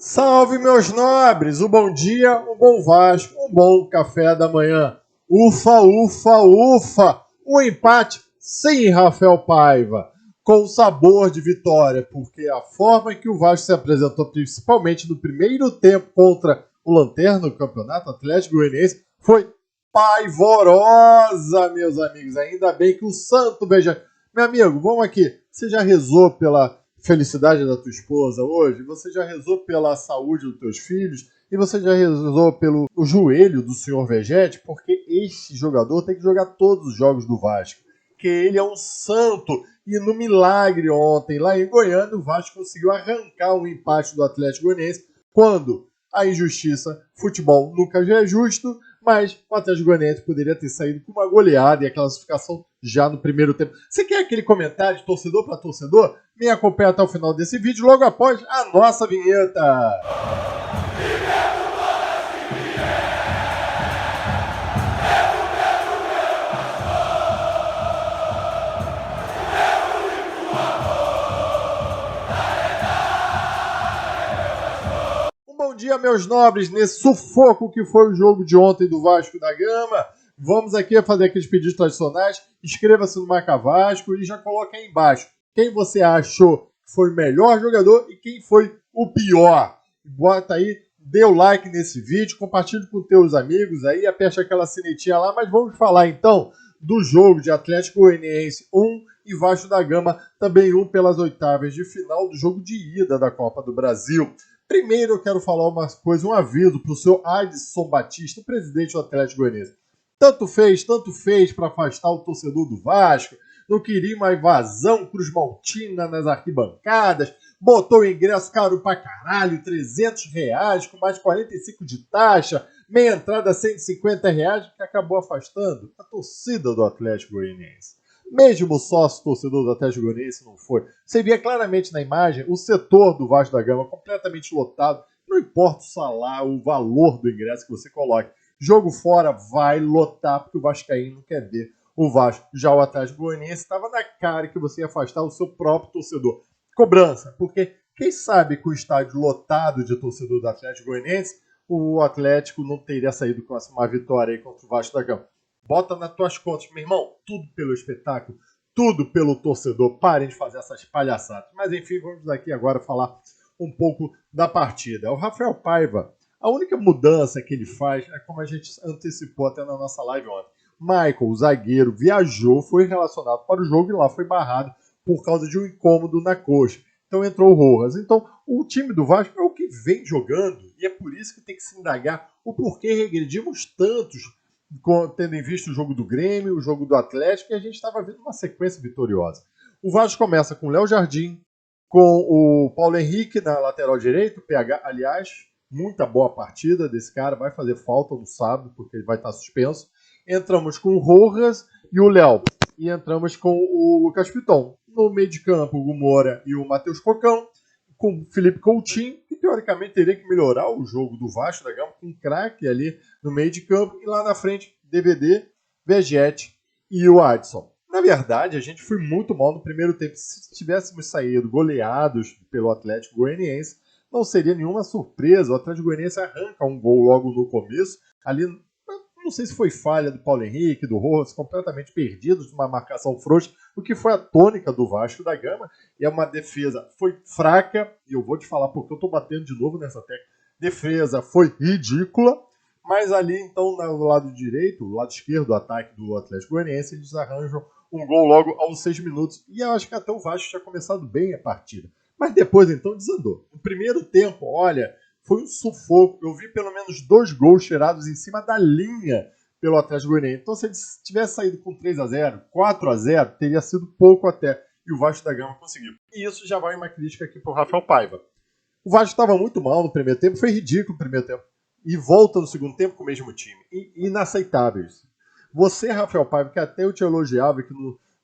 Salve, meus nobres! Um bom dia, um bom Vasco, um bom café da manhã. Ufa, ufa, ufa! Um empate sem Rafael Paiva, com sabor de vitória, porque a forma em que o Vasco se apresentou, principalmente no primeiro tempo contra o Lanterna do Campeonato Atlético Goianiense, foi paivorosa, meus amigos. Ainda bem que o santo beija... Meu amigo, vamos aqui. Você já rezou pela felicidade da tua esposa hoje? Você já rezou pela saúde dos teus filhos? E você já rezou pelo joelho do senhor Vegete? Porque este jogador tem que jogar todos os jogos do Vasco. Porque ele é um santo. E no milagre ontem, lá em Goiânia, o Vasco conseguiu arrancar um empate do Atlético Goianiense quando a injustiça, futebol nunca já é justo, mas o Atlético Goianiense poderia ter saído com uma goleada e a classificação já no primeiro tempo. Você quer aquele comentário de torcedor para torcedor? Me acompanha até o final desse vídeo, logo após a nossa vinheta. Bom dia, meus nobres, nesse sufoco que foi o jogo de ontem do Vasco da Gama. Vamos aqui fazer aqueles pedidos tradicionais. Inscreva-se no Marca Vasco e já coloque aí embaixo quem você achou que foi o melhor jogador e quem foi o pior. Bota aí, dê o like nesse vídeo, compartilhe com teus amigos aí, aperte aquela sinetinha lá. Mas vamos falar então do jogo de Atlético Goianiense 1 e Vasco da Gama, também 1 pelas oitavas de final do jogo de ida da Copa do Brasil. Primeiro eu quero falar uma coisa, um aviso para o seu Adson Batista, presidente do Atlético Goianiense. Tanto fez para afastar o torcedor do Vasco, não queria uma invasão Cruz Maltina nas arquibancadas, botou o ingresso caro pra caralho, R$300, com mais 45 de taxa, meia entrada R$150, que acabou afastando a torcida do Atlético Goianiense. Mesmo o sócio torcedor do Atlético Goianiense não foi. Você via claramente na imagem o setor do Vasco da Gama completamente lotado. Não importa o salário, o valor do ingresso que você coloque. Jogo fora vai lotar, porque o vascaíno não quer ver o Vasco. Já o Atlético Goianiense estava na cara que você ia afastar o seu próprio torcedor. Cobrança, porque quem sabe com o estádio lotado de torcedor do Atlético Goianiense, o Atlético não teria saído com uma vitória aí contra o Vasco da Gama. Bota nas tuas contas, meu irmão, tudo pelo espetáculo, tudo pelo torcedor. Parem de fazer essas palhaçadas. Mas enfim, vamos aqui agora falar um pouco da partida. O Rafael Paiva, a única mudança que ele faz é como a gente antecipou até na nossa live ontem. Michael, o zagueiro, viajou, foi relacionado para o jogo e lá foi barrado por causa de um incômodo na coxa. Então entrou o Rojas. Então o time do Vasco é o que vem jogando e é por isso que tem que se indagar o porquê regredimos tantos, tendo em vista o jogo do Grêmio, o jogo do Atlético, e a gente estava vendo uma sequência vitoriosa. O Vasco começa com o Léo Jardim, com o Paulo Henrique na lateral direito, PH, aliás, muita boa partida desse cara, vai fazer falta no sábado, porque ele vai estar suspenso. Entramos com o Rojas e o Léo, e entramos com o Lucas Piton. No meio de campo, o Gumora e o Matheus Cocão, com o Felipe Coutinho, que teoricamente teria que melhorar o jogo do Vasco da Gama, com um craque ali no meio de campo, e lá na frente, DVD, Vegete e o Adson. Na verdade, a gente foi muito mal no primeiro tempo. Se tivéssemos saído goleados pelo Atlético Goianiense, não seria nenhuma surpresa. O Atlético Goianiense arranca um gol logo no começo, ali. Não sei se foi falha do Paulo Henrique, do Rojas, completamente perdidos de uma marcação frouxa, o que foi a tônica do Vasco da Gama. E é uma defesa, foi fraca, e eu vou te falar porque eu estou batendo de novo nessa tecla. Defesa foi ridícula, mas ali então no lado direito, o lado esquerdo do ataque do Atlético Goianiense, eles arranjam um gol logo aos 6 minutos. E eu acho que até o Vasco tinha começado bem a partida. Mas depois então desandou. No primeiro tempo, olha, foi um sufoco. Eu vi pelo menos 2 gols tirados em cima da linha pelo Atlético Goianiense. Então, se ele tivesse saído com 3-0, 4-0, teria sido pouco até. E o Vasco da Gama conseguiu. E isso já vai uma crítica aqui pro Rafael Paiva. O Vasco estava muito mal no primeiro tempo, foi ridículo no primeiro tempo. E volta no segundo tempo com o mesmo time. Inaceitável isso. Você, Rafael Paiva, que até eu te elogiava, que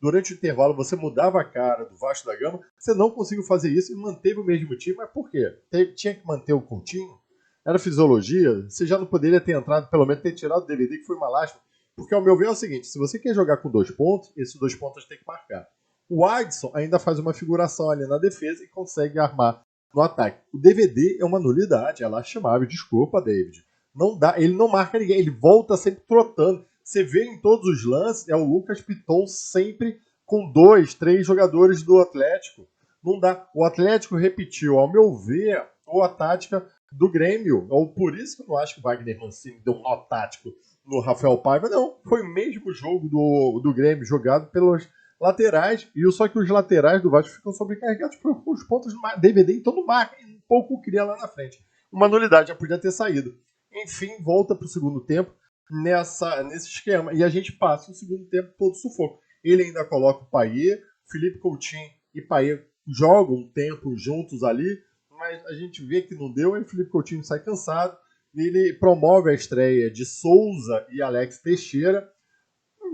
durante o intervalo você mudava a cara do Vasco da Gama, você não conseguiu fazer isso e manteve o mesmo time. Mas por quê? Tinha que manter o Coutinho? Era fisiologia? Você já não poderia ter entrado, pelo menos ter tirado o DVD, que foi uma lástima. Porque, ao meu ver, é o seguinte, se você quer jogar com 2 pontos, esses 2 pontos tem que marcar. O Adson ainda faz uma figuração ali na defesa e consegue armar no ataque. O DVD é uma nulidade, é lastimável. Desculpa, David. Não dá, ele não marca ninguém, ele volta sempre trotando. Você vê em todos os lances, é o Lucas Piton sempre com 2, 3 jogadores do Atlético. Não dá. O Atlético repetiu, ao meu ver, a tática do Grêmio. Ou por isso que eu não acho que o Wagner Mancini deu um nó tático no Rafael Paiva. Não, foi o mesmo jogo do Grêmio, jogado pelos laterais. E só que os laterais do Vasco ficam sobrecarregados por os pontos do DVD, então não marca, e um pouco cria lá na frente. Uma nulidade, já podia ter saído. Enfim, volta para o segundo tempo nesse esquema. E a gente passa o segundo tempo todo sufoco. Ele ainda coloca o Payet, Felipe Coutinho e Payet jogam um tempo juntos ali, mas a gente vê que não deu, e o Felipe Coutinho sai cansado. Ele promove a estreia de Souza e Alex Teixeira,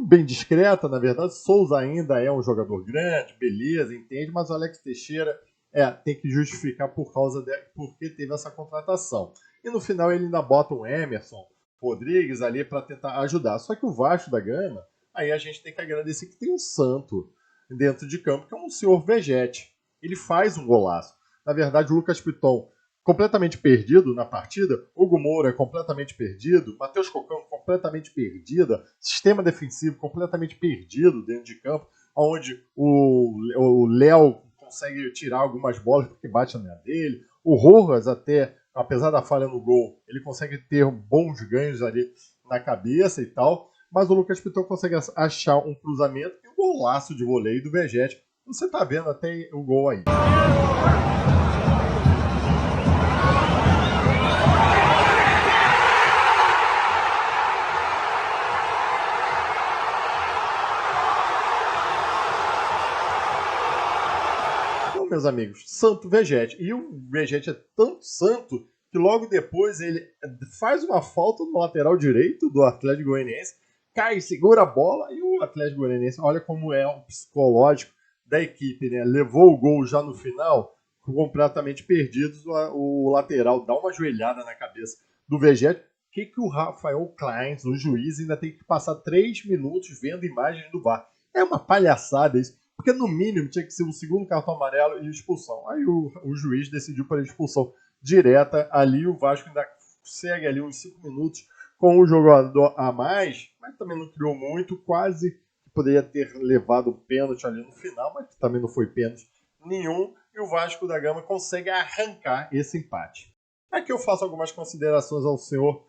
bem discreta, na verdade. Souza ainda é um jogador grande, beleza, entende, mas o Alex Teixeira tem que justificar porque teve essa contratação. E no final ele ainda bota um Emerson Rodrigues ali para tentar ajudar. Só que o Vasco da Gama, aí a gente tem que agradecer que tem um santo dentro de campo, que é um senhor Vegete. Ele faz um golaço. Na verdade, o Lucas Piton completamente perdido na partida, Hugo Moura completamente perdido, Matheus Cocão completamente perdida, sistema defensivo completamente perdido dentro de campo, onde o Léo consegue tirar algumas bolas porque bate na dele, o Rojas até, apesar da falha no gol, ele consegue ter bons ganhos ali na cabeça e tal, mas o Lucas Piton consegue achar um cruzamento e um golaço de voleio do Vegete. Você tá vendo até o gol aí. Então, meus amigos, santo Vegete. E o Vegete é tanto santo que logo depois ele faz uma falta no lateral direito do Atlético Goianiense, cai, segura a bola e o Atlético Goianiense, olha como é o psicológico da equipe, né? Levou o gol já no final, completamente perdidos, o lateral dá uma joelhada na cabeça do Vegete. O que o Rafael Kleins, o juiz, ainda tem que passar 3 minutos vendo imagens do VAR? É uma palhaçada isso, porque no mínimo tinha que ser o segundo cartão amarelo e expulsão. Aí o juiz decidiu para expulsão direta ali, o Vasco ainda segue ali uns 5 minutos com o jogador a mais, mas também não criou muito, quase que poderia ter levado o pênalti ali no final, mas também não foi pênalti nenhum, e o Vasco da Gama consegue arrancar esse empate. Aqui eu faço algumas considerações ao senhor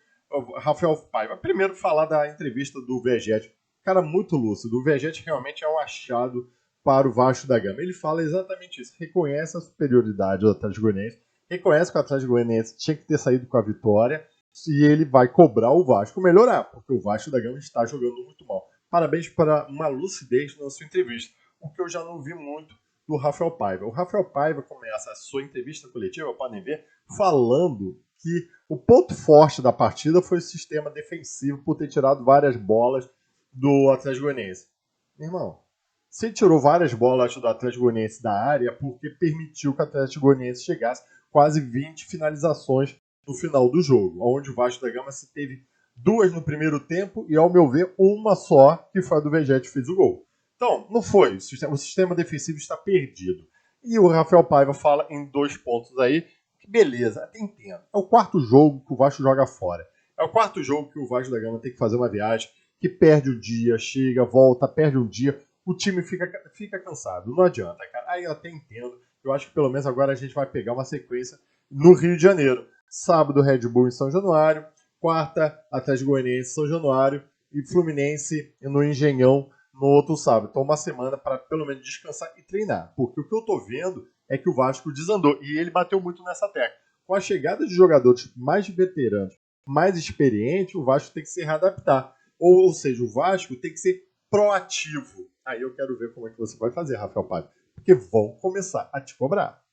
Rafael Paiva. Primeiro, falar da entrevista do Vegete. Cara, muito lúcido. O Vegete realmente é um achado para o Vasco da Gama. Ele fala exatamente isso. Reconhece a superioridade do Atlético Goianiense, reconhece que o Atlético Goianiense tinha que ter saído com a vitória, e ele vai cobrar o Vasco melhorar, porque o Vasco da Gama está jogando muito mal. Parabéns para uma lucidez na sua entrevista, o que eu já não vi muito do Rafael Paiva. O Rafael Paiva começa a sua entrevista coletiva, podem ver, falando que o ponto forte da partida foi o sistema defensivo por ter tirado várias bolas do Atlético Goianiense. Irmão, você tirou várias bolas do Atlético Goianiense da área porque permitiu que o Atlético Goianiense chegasse quase 20 finalizações no final do jogo, onde o Vasco da Gama se teve 2 no primeiro tempo e, ao meu ver, uma só, que foi a do Vegete, que fez o gol. Então, não foi. O sistema defensivo está perdido. E o Rafael Paiva fala em 2 pontos aí, que beleza, até entendo. É o 4º jogo que o Vasco joga fora. É o 4º jogo que o Vasco da Gama tem que fazer uma viagem, que perde um dia, chega, volta, perde um dia, o time fica cansado. Não adianta, cara. Aí eu até entendo. Eu acho que pelo menos agora a gente vai pegar uma sequência no Rio de Janeiro. Sábado, Red Bull em São Januário. Quarta, Atlético Goianiense em São Januário. E Fluminense no Engenhão no outro sábado. Então uma semana para pelo menos descansar e treinar. Porque o que eu tô vendo é que o Vasco desandou. E ele bateu muito nessa tecla. Com a chegada de jogadores mais veteranos, mais experientes, o Vasco tem que se readaptar. Ou seja, o Vasco tem que ser proativo. Aí eu quero ver como é que você vai fazer, Rafael Paiva. Porque vão começar a te cobrar.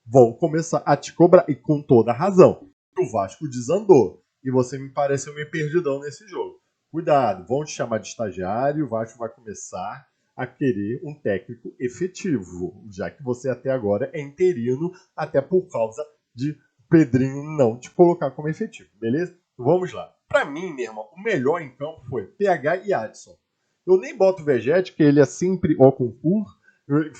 Vão começar a te cobrar. E com toda a razão. O Vasco desandou. E você me pareceu meio perdidão nesse jogo. Cuidado, vão te chamar de estagiário. O Vasco vai começar a querer um técnico efetivo. Já que você até agora é interino. Até por causa de Pedrinho não te colocar como efetivo. Beleza? Vamos lá. Pra mim, meu irmão, o melhor em campo foi PH e Adson. Eu nem boto o Vegete, que ele é sempre ao concurso,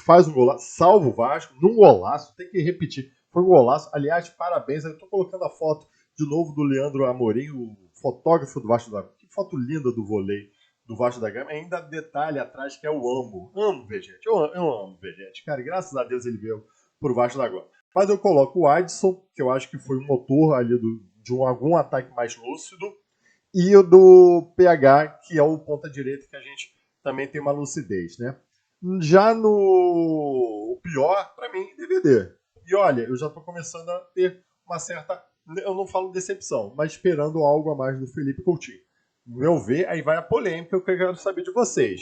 faz um golaço, salva o Vasco, num golaço, tem que repetir. Foi um golaço. Aliás, parabéns. Eu tô colocando a foto de novo do Leandro Amorim, o fotógrafo do Vasco da Gama. Que foto linda do vôlei do Vasco da Gama. Ainda detalhe atrás que é o amo. Amo ver gente. Eu amo ver gente. Cara, graças a Deus ele veio pro Vasco da Gama. Mas eu coloco o Adson, que eu acho que foi o motor ali de algum ataque mais lúcido, e o do PH, que é o ponta direita, que a gente também tem uma lucidez, né? Já no pior, para mim, DVD. E olha, eu já estou começando a ter uma certa, eu não falo decepção, mas esperando algo a mais do Felipe Coutinho. No meu ver, aí vai a polêmica que eu quero saber de vocês.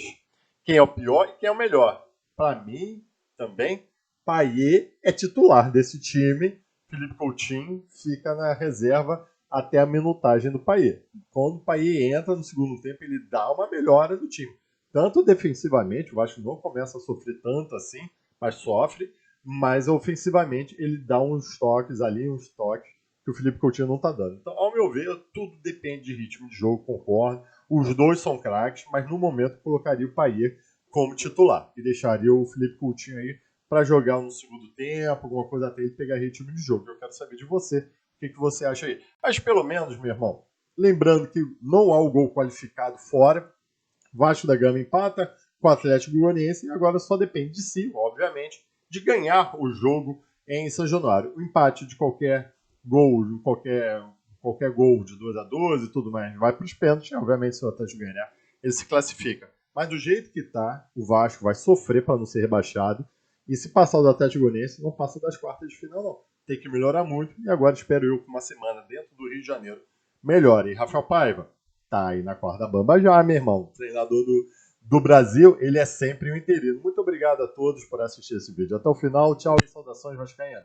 Quem é o pior e quem é o melhor? Para mim, também, Payet é titular desse time. Felipe Coutinho fica na reserva até a minutagem do Payet. Quando o Payet entra no segundo tempo, ele dá uma melhora no time. Tanto defensivamente, o Vasco não começa a sofrer tanto assim, mas sofre, mas ofensivamente ele dá uns toques ali, uns toques que o Felipe Coutinho não está dando. Então, ao meu ver, tudo depende de ritmo de jogo, concordo. Os dois são craques, mas no momento colocaria o Payet como titular e deixaria o Felipe Coutinho aí para jogar no segundo tempo, alguma coisa até ele pegar ritmo de jogo. Eu quero saber de você, o que você acha aí. Mas pelo menos, meu irmão, lembrando que não há o gol qualificado fora, Vasco da Gama empata com o Atlético Goianiense e agora só depende de si, obviamente, de ganhar o jogo em São Januário. O empate de qualquer gol, qualquer gol de 2-2 e tudo mais, vai para os pênaltis. Obviamente, se o Atlético ganhar, ele se classifica. Mas do jeito que está, o Vasco vai sofrer para não ser rebaixado. E se passar o do Atlético Goianiense, não passa das quartas de final, não. Tem que melhorar muito. E agora espero eu que uma semana dentro do Rio de Janeiro melhore. E Rafael Paiva, tá aí na corda bamba já, meu irmão. Treinador do Brasil, ele é sempre um interino. Muito obrigado a todos por assistir esse vídeo. Até o final, tchau e saudações vascaínas.